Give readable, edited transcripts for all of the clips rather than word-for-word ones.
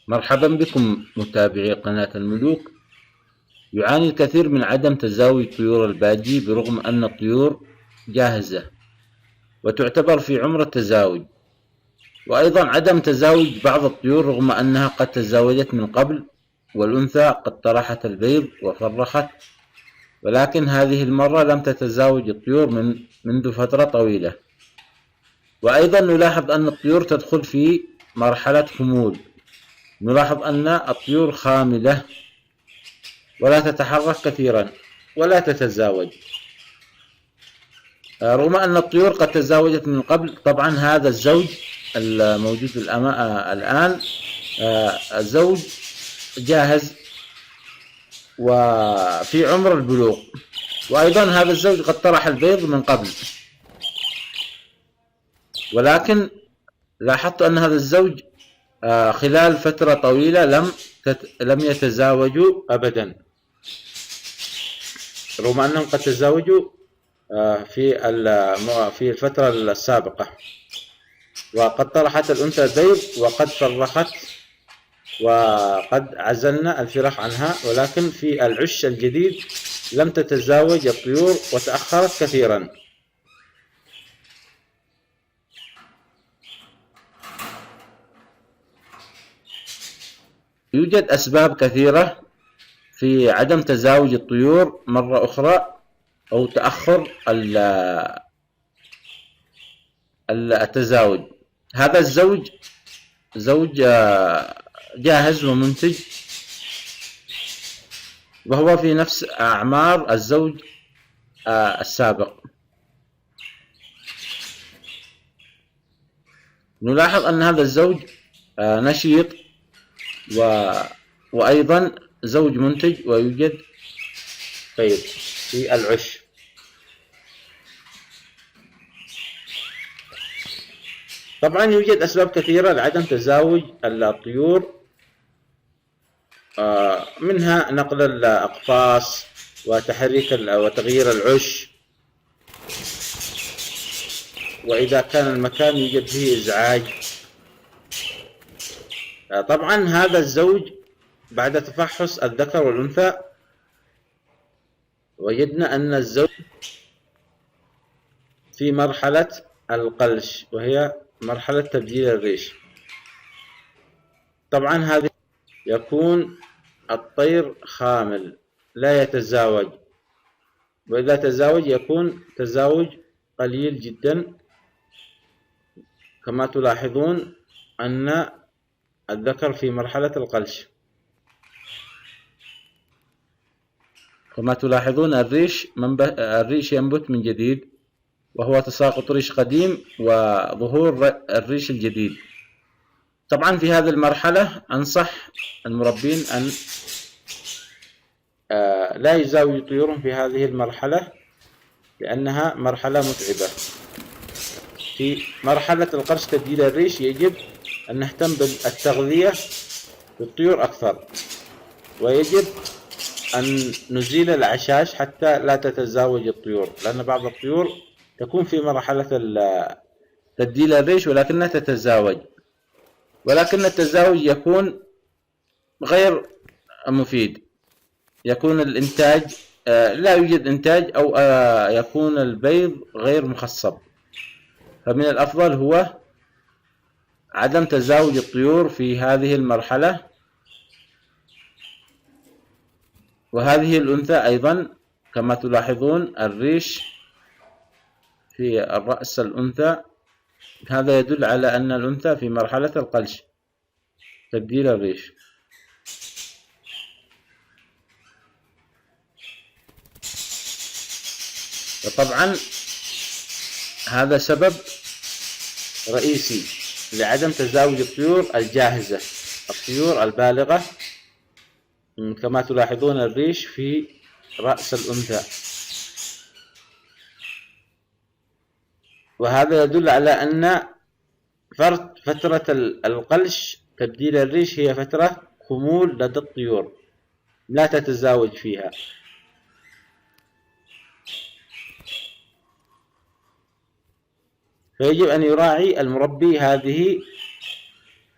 مرحبا بكم متابعي قناة الملوك. يعاني الكثير من عدم تزاوج طيور الباجي برغم أن الطيور جاهزة وتعتبر في عمر التزاوج، وأيضا عدم تزاوج بعض الطيور رغم أنها قد تزاوجت من قبل والأنثى قد طرحت البيض وفرخت، ولكن هذه المرة لم تتزاوج الطيور منذ فترة طويلة. وأيضا نلاحظ أن الطيور تدخل في مرحلة خمول، نلاحظ أن الطيور خاملة ولا تتحرك كثيرا ولا تتزاوج، رغم أن الطيور قد تزاوجت من قبل. طبعا هذا الزوج الموجود الآن الزوج جاهز وفي عمر البلوغ، وأيضا هذا الزوج قد طرح البيض من قبل، ولكن لاحظت أن هذا الزوج خلال فترة طويلة لم يتزاوجوا أبدا، رغم أنهم قد تزاوجوا في الفترة السابقة، وقد طرحت الأنثى البيض وقد فرخت وقد عزلنا الفراخ عنها، ولكن في العش الجديد لم تتزاوج الطيور وتأخرت كثيرا. يوجد أسباب كثيرة في عدم تزاوج الطيور مرة أخرى أو تأخر التزاوج. هذا الزوج زوج جاهز ومنتج، وهو في نفس أعمار الزوج السابق. نلاحظ أن هذا الزوج نشيط وأيضا زوج منتج ويوجد بيض في العش. طبعا يوجد أسباب كثيرة لعدم تزاوج الطيور، منها نقل الأقفاص وتحريك وتغيير العش، وإذا كان المكان يوجد فيه إزعاج. طبعا هذا الزوج بعد تفحص الذكر والأنثى وجدنا أن الزوج في مرحلة القلش، وهي مرحلة تبديل الريش. طبعا هذه يكون الطير خامل لا يتزاوج، وإذا تزاوج يكون تزاوج قليل جدا، كما تلاحظون أن الذكر في مرحلة القلش. كما تلاحظون الريش ينبت من جديد، وهو تساقط ريش قديم وظهور الريش الجديد. طبعا في هذه المرحلة أنصح المربين أن لا يزاوجوا طيورهم في هذه المرحلة، لأنها مرحلة متعبة. في مرحلة القرش تبديل الريش يجب أن نهتم بالتغذية للطيور أكثر، ويجب أن نزيل العشاش حتى لا تتزاوج الطيور، لأن بعض الطيور تكون في مرحلة تبديل الريش ولكنها تتزاوج، ولكن التزاوج يكون غير مفيد، يكون الإنتاج لا يوجد إنتاج، أو يكون البيض غير مخصب. فمن الأفضل هو عدم تزاوج الطيور في هذه المرحلة. وهذه الأنثى أيضا كما تلاحظون الريش في الرأس الأنثى، هذا يدل على أن الأنثى في مرحلة القلش تبديل الريش. وطبعا هذا سبب رئيسي لعدم تزاوج الطيور الجاهزة، الطيور البالغة. كما تلاحظون الريش في رأس الأنثى، وهذا يدل على أن فترة القلش تبديل الريش هي فترة خمول لدى الطيور لا تتزاوج فيها. فيجب أن يراعي المربي هذه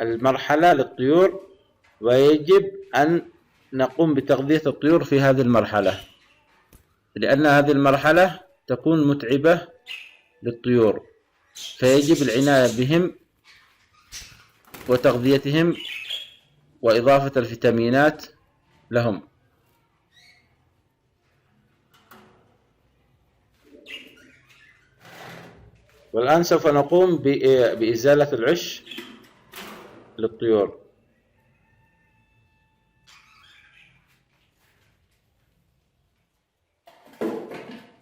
المرحلة للطيور ويجب أن نقوم بتغذية الطيور في هذه المرحلة، لأن هذه المرحلة تكون متعبة للطيور، فيجب العناية بهم وتغذيتهم وإضافة الفيتامينات لهم. والآن سوف نقوم بإزالة العش للطيور.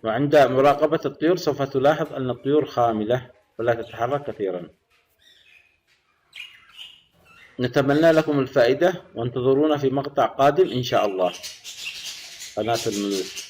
وعند مراقبة الطيور سوف تلاحظ أن الطيور خاملة ولا تتحرك كثيرا. نتمنى لكم الفائدة، وانتظرونا في مقطع قادم إن شاء الله. قناة الملوك.